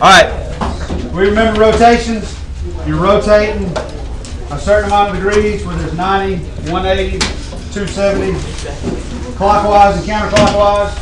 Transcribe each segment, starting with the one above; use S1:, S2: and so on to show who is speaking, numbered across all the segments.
S1: All right, we remember rotations. You're rotating a certain amount of degrees, whether it's 90, 180, 270, clockwise and counterclockwise.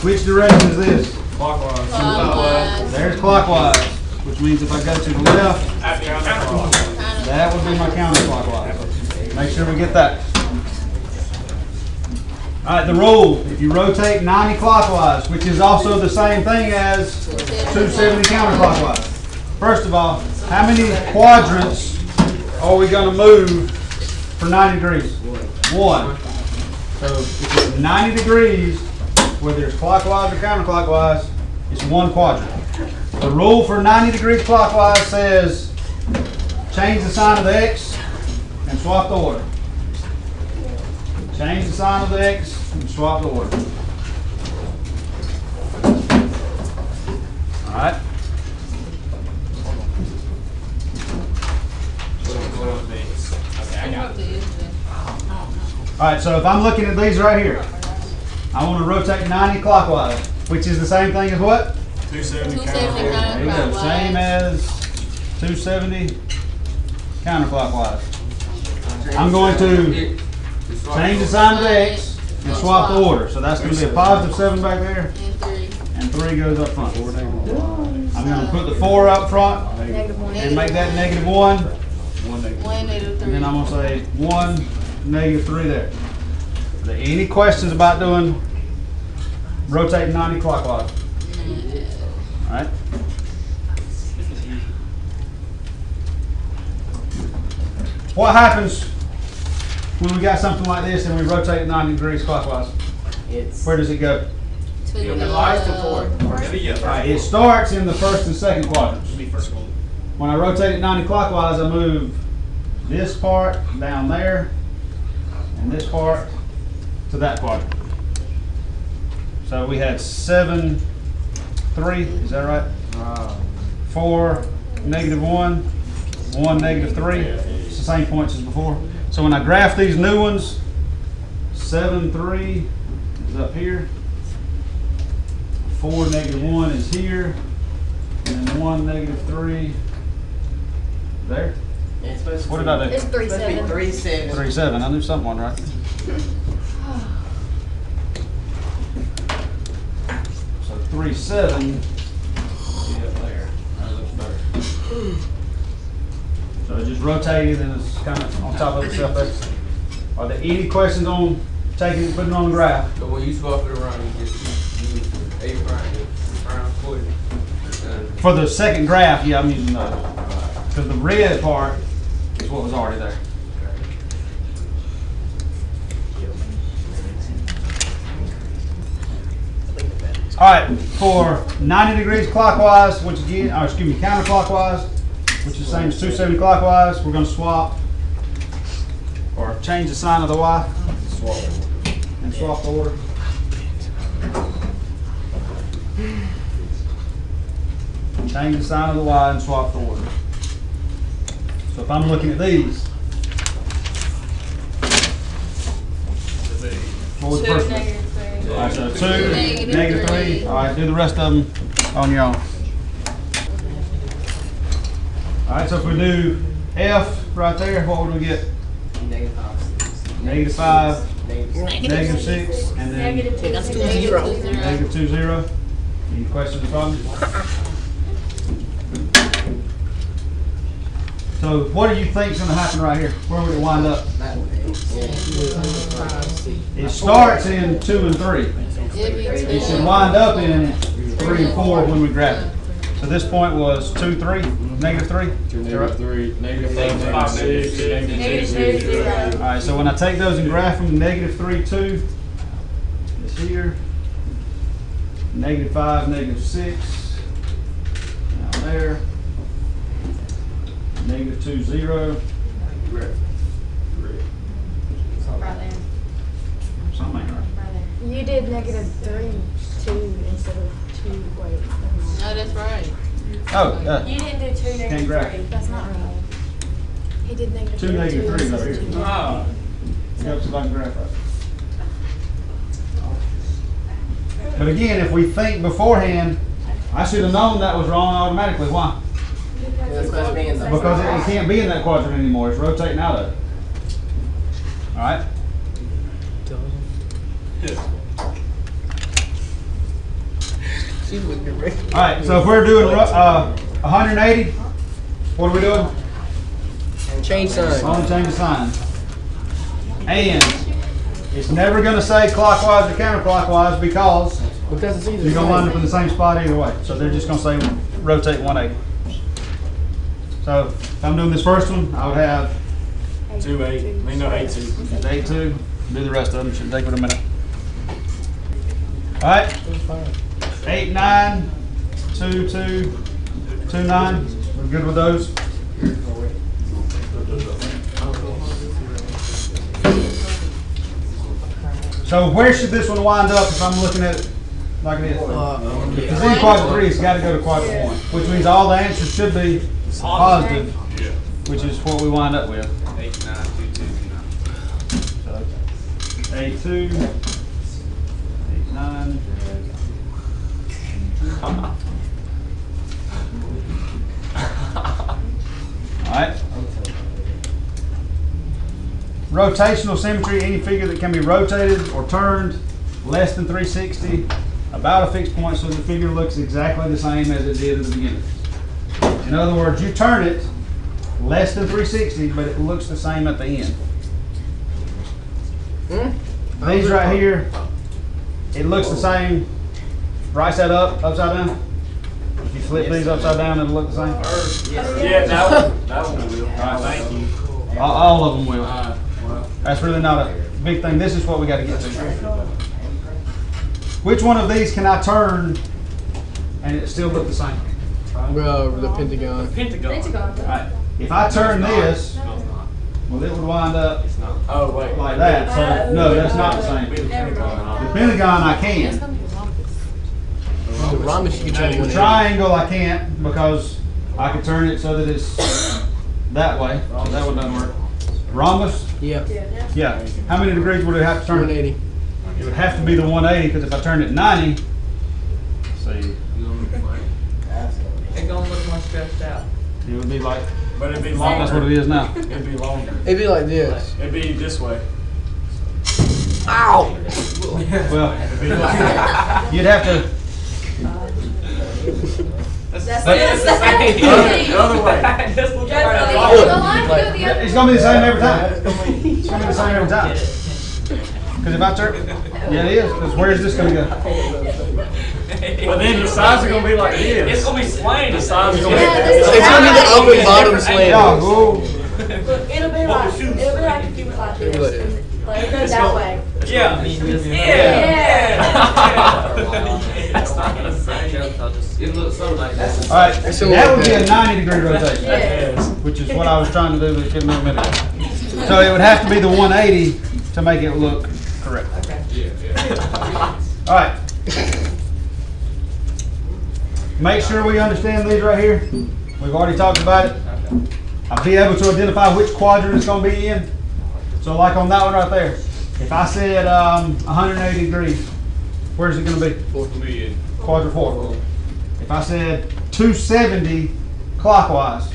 S1: Which direction is this?
S2: Clockwise.
S3: Clockwise.
S1: There's clockwise, which means if I go to the left, that would be my counterclockwise. Make sure we get that. All right, the rule, if you rotate 90 clockwise, which is also the same thing as 270 counterclockwise. First of all, how many quadrants are we going to move for 90 degrees? One. So if it's 90 degrees, whether it's clockwise or counterclockwise, it's one quadrant. The rule for 90 degrees clockwise says change the sign of the X and swap the order. Change the sign of the X and swap the order. All right. All right, so if I'm looking at these right here, I want to rotate 90 clockwise, which is the same thing as what?
S2: 270
S1: There you go, same as 270 counterclockwise. I'm going to change the sign of the X and swap the order. So that's going to be a positive 7 back there, and 3 goes up front. I'm going to put the 4 up front and make that negative 1. And then I'm going to say 1, negative 3 there. Are there any questions about doing rotating 90 clockwise? All right. What happens when we got something like this and we rotate it 90 degrees clockwise? Where does it go?
S3: To
S1: Right, it starts in the first and second quadrants. When I rotate it 90 clockwise, I move this part down there and this part to that quadrant. So we had 7, 3, is that right? 4, negative 1, 1, negative 3. It's the same points as before. So when I graph these new ones, 7, 3 is up here. 4, negative 1 is here. And then 1, negative 3 there. What did I do?
S4: It's 3, 7.
S3: 3, 7.
S1: 3, 7. I knew something wasn't right. So 3, 7 be up there. That looks better. So it just rotated and it's kind of on top of itself there. Are there any questions on taking it, putting it on the graph?
S5: So when you swap it around, you just use the A prime foot.
S1: For the second graph, yeah, I'm using those. Because the red part is what was already there. All right, for 90 degrees clockwise, which again, or excuse me, counterclockwise, which is the same as 270 clockwise, we're going to swap or change the sign of the Y and swap the order. Change the sign of the Y and swap the order. So if I'm looking at these, what was the first one? All right, so 2, negative 3. All right, do the rest of them on your own. All right, so if we do F right there, what would we get? Negative 5, negative 6, and then
S4: Negative 2, 0.
S1: negative 2, 0. Any questions or problems? So what do you think is going to happen right here? Where would it wind up? It starts in 2 and 3. It should wind up in 3 and 4 when we grab it. So this point was 2, 3, negative 3.
S2: Negative 3, negative 5, 6,
S4: Negative 0.
S1: All right, so when I take those and graph them, negative 3, 2 is here. Negative 5, negative 6 down there. Negative 2, 0.
S4: Right there.
S1: Something ain't right.
S4: Right there. You did negative 3, 2 instead of 2. Wait. never mind.
S3: No, that's right.
S1: Oh,
S4: You didn't do 2,
S1: Can't
S4: negative
S1: graph.
S4: 3. That's not right. He did negative
S1: 2
S4: 3.
S1: negative 3
S4: instead
S1: over
S4: of
S1: here.
S4: 2.
S1: Ah. Helps if I can graph right. But again, if we think beforehand, I should have known that was wrong automatically. Why?
S6: It's supposed to be in the.
S1: Because it can't be in that quadrant anymore. It's rotating out of it. All right.
S6: She's with your Rick.
S1: All right. So if we're doing 180, what are we doing?
S6: Change sign.
S1: Only change the sign. And it's never going to say clockwise or counterclockwise because
S6: Because it's either.
S1: you're going to wind up in the same spot either way. So they're just going to say rotate 180. So if I'm doing this first one, I would have
S2: 2-8. I mean, no, 8-2.
S1: 8-2. Do the rest of them. Should take it a minute. All right. 8-9, 2-2, 2-9. We're good with those. So where should this one wind up if I'm looking at it like it is? If it's in quadrant 3, it's got to go to quadrant 1, which means all the answers should be positive, which is what we wind up with.
S5: 8, 9, 2, 2, 2, 9.
S1: So 8-2, 8-9. All right. Rotational symmetry, any figure that can be rotated or turned less than 360, about a fixed point so the figure looks exactly the same as it did at the beginning. In other words, you turn it less than 360, but it looks the same at the end. These right here, it looks the same right side up, upside down. If you flip these upside down, it'll look the same.
S2: Yeah, that one will. All right, thank you.
S1: All of them will.
S2: All right, well,
S1: That's really not a big thing. This is what we got to get to. Which one of these can I turn and it still look the same?
S6: The Pentagon.
S3: Pentagon.
S1: All right. If I turn this, well, it would wind up
S2: oh, wait.
S1: like that. So no, that's not the same. The Pentagon I can.
S6: The rhombus you can turn
S1: The
S6: 180.
S1: triangle I can't because I could turn it so that it's that way. So that one doesn't work. Rhombus?
S6: Yeah.
S1: Yeah. How many degrees would it have to turn?
S6: 180.
S1: It would have to be the 180 because if I turn it 90, see,
S5: It gonna look more stretched out.
S1: it would be like,
S2: But it'd be
S1: that's
S2: longer.
S1: what it is now.
S2: It'd be longer.
S6: It'd be like this.
S2: It'd be this way.
S6: Ow!
S1: Well,
S2: It'd be like
S1: you'd have to,
S3: That's
S2: the other way.
S1: it's going to be the same every time. It's going to be the same every time. Because if I turn, yeah, it is. Because where's this going to go?
S2: But then the sides are gonna be like this. It's gonna be slanted. The sides are gonna be
S6: It's gonna be the up and bottom slant.
S1: Yeah, whoa.
S4: It'll be like if you was like this. Like it goes that way.
S2: Yeah.
S5: That's not the same. It looks something like that.
S1: All right,
S6: It's a
S1: that
S6: little
S1: would be a
S6: bit.
S1: 90-degree rotation,
S2: Yes.
S1: which is what I was trying to do, but it couldn't do a minute ago. So it would have to be the 180 to make it look correct. All right. Make sure we understand these right here. We've already talked about it. I'll be able to identify which quadrant it's going to be in. So like on that one right there, if I said 180 degrees, where's it going to be? Quadrant 4. If I said 270 clockwise,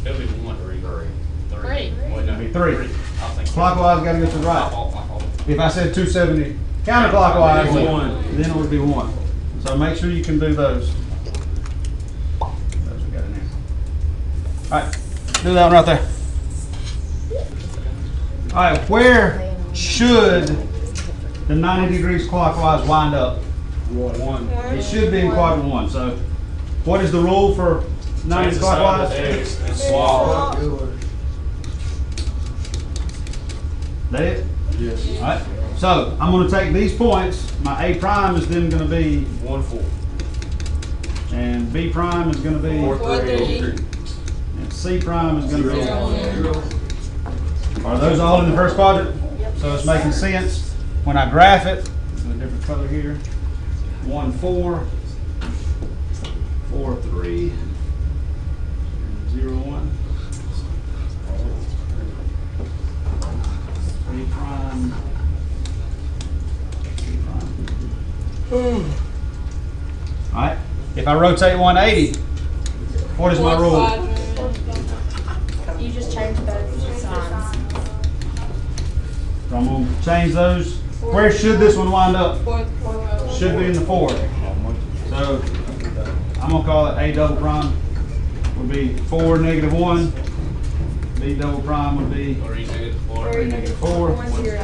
S3: Three.
S1: it'd be 3. Clockwise got to go to the right. If I said 270 counterclockwise, then it would be 1. So make sure you can do those. Those we got in there. All right, do that one right there. All right, where should the 90 degrees clockwise wind up? 1. It should be in quadrant 1. So what is the rule for 90 clockwise?
S2: Swap.
S1: That it?
S2: Yes.
S1: All right. So I'm going to take these points. My A prime is then going to be,
S2: 1, 4.
S1: and B prime is going to be,
S2: 4, 3.
S1: and C prime is going to be. Are those all in the first quadrant? So it's making sense. When I graph it, do a different color here. 1, 4, 4, 3, 0, 1. 3 prime, 3 prime. Alright, if I rotate 180, what is my rule?
S4: You just change those signs.
S1: So I'm gonna change those. Where should this one wind up? Should be in the fourth. So I'm gonna call it A double prime. Would be 4, -1. B double prime would be 3, -4.
S4: 1, 0.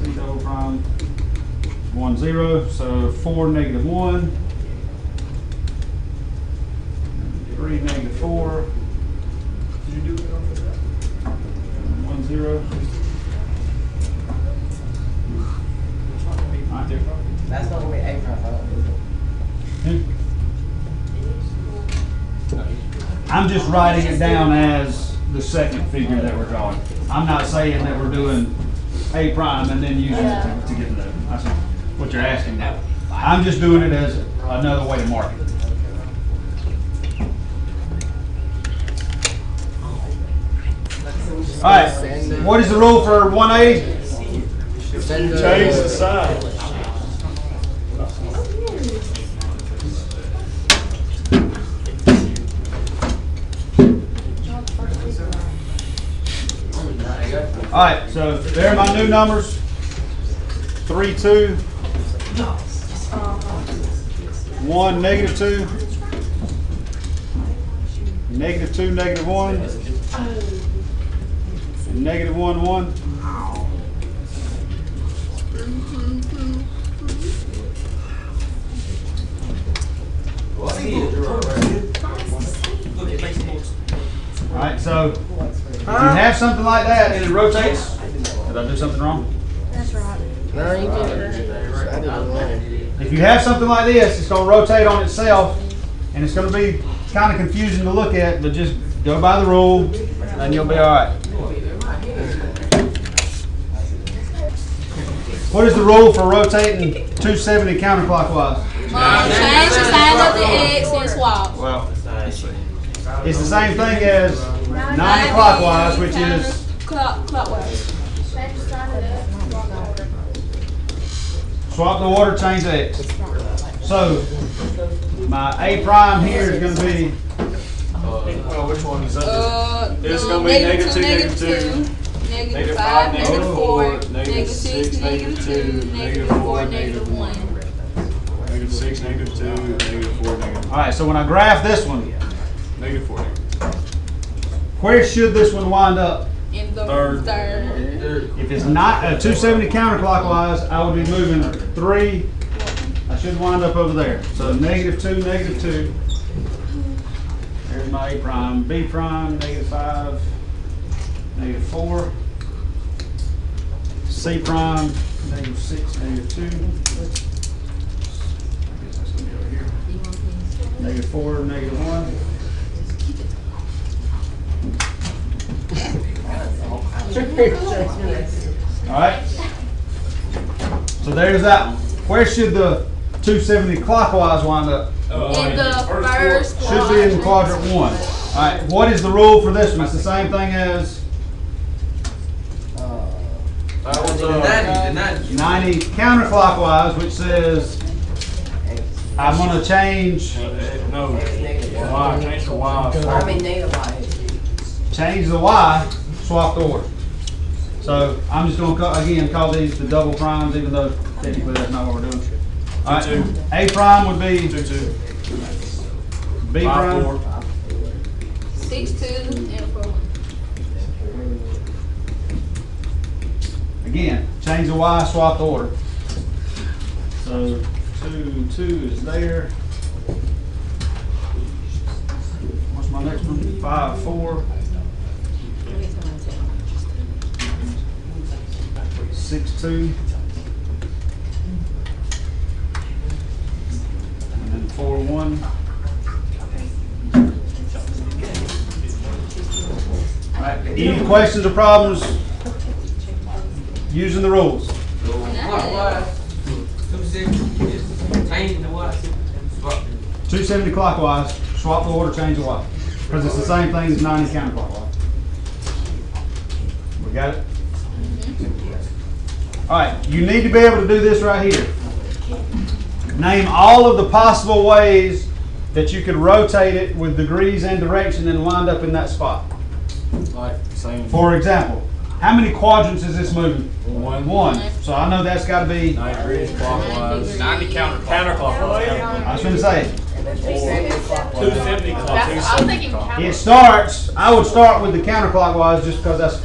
S1: C double prime 1, 0. So 4, -1. 3, -4. 1, 0.
S7: That's not the way A prime.
S1: I'm just writing it down as the second figure that we're drawing. I'm not saying that we're doing A prime and then using it to get to that. That's what you're asking now. I'm just doing it as another way to mark it. All right, what is the rule for 180?
S2: Change the sign.
S1: All right, so there are my new numbers. 3, 2, 1, -2, -2, -1, and -1, 1. All right, so if you have something like that and it rotates, did I do something wrong?
S4: That's right.
S6: No, you did it. I did it wrong.
S1: If you have something like this, it's going to rotate on itself, and it's going to be kind of confusing to look at, but just go by the rule, and you'll be all right. What is the rule for rotating 270 counterclockwise?
S3: Change the sign of the X and swap.
S1: Well, it's the same thing as 90 clockwise, which is
S3: Clockwise.
S4: Change the sign of the
S1: swap the order, change the X. So my A prime here is going to be
S2: Well, which one is that? It's gonna be -2, -2,
S3: -5,
S2: -4,
S3: -6, -2, -4, -1.
S2: -6, -2, -4,
S1: all right. So when I graph this one,
S2: -4.
S1: where should this one wind up?
S3: In the
S2: Third.
S3: third.
S1: If it's not 270 counterclockwise, I would be moving 3. I should wind up over there. So -2, -2. There's my A prime. B prime, -5, -4. C prime, -6, -2. I guess that's gonna be over here. -4, -1. All right. So there's that one. Where should the 270 clockwise wind up?
S3: In the first
S1: Should be in quadrant 1. All right. What is the rule for this one? It's the same thing as
S2: That was
S5: The 90.
S1: 90 counterclockwise, which says I'm going to change
S2: no. Y. Change the Y.
S7: I mean, negative Y.
S1: change the Y, swap the order. So I'm just going to again call these the double primes, even though technically that's not what we're doing. All right.
S2: 2, 2.
S1: A prime would be
S2: 2, 2.
S1: B
S2: 5,
S1: prime.
S2: 4.
S3: 6, 2, and 4.
S1: Again, change the Y, swap the order. So 2, 2 is there. What's my next one? 5, 4. 6, 2. And then 4, 1. All right. Any questions or problems using the rules?
S5: Clockwise. 270 is change the what? Swap.
S1: 270 clockwise, swap the order, change the Y. Because it's the same thing as 90 counterclockwise. We got it? All right, you need to be able to do this right here. Name all of the possible ways that you could rotate it with degrees and direction and wind up in that spot.
S2: Like, same.
S1: For example, how many quadrants is this moving?
S2: One.
S1: One. So I know that's got to be,
S2: 9 degrees clockwise.
S3: 90
S2: Counterclockwise.
S1: I was going to say,
S2: 270 clockwise.
S3: I'm thinking
S1: it starts, I would start with the counterclockwise just because that's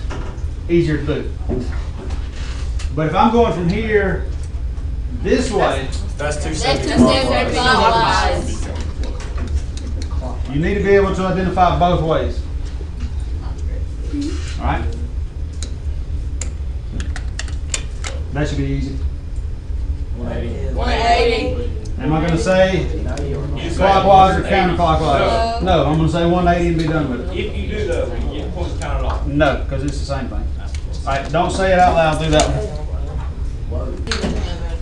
S1: easier to do. But if I'm going from here this way,
S2: That's
S3: That's
S2: 270
S3: 270
S2: clockwise.
S3: clockwise.
S1: you need to be able to identify both ways. All right? That should be easy.
S2: 180.
S3: 180.
S1: Am I going to say clockwise or counterclockwise? No, I'm going to say 180 and be done with it.
S2: If you do though, you point counter off.
S1: No, because it's the same thing. All right, don't say it out loud. Do that one.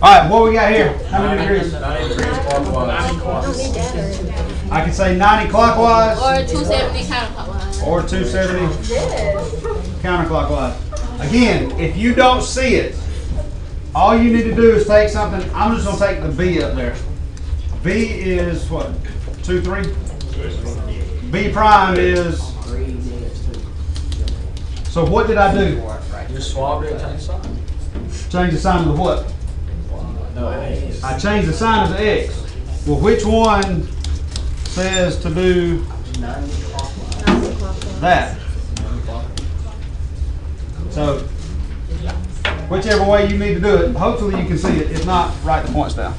S1: All right, what we got here? How many degrees?
S2: 90 degrees clockwise.
S4: I don't need that or.
S1: I can say 90 clockwise
S3: Or 270 counterclockwise.
S1: or 270 counterclockwise. Again, if you don't see it, all you need to do is take something. I'm just going to take the B up there. B is what? 2, 3? B prime is. So what did I do?
S2: You swapped it, change sign.
S1: Change the sign of the what?
S2: No, it ain't.
S1: I changed the sign of the X. Well, which one says to do that? So, whichever way you need to do it, hopefully you can see it. If not, write the points down.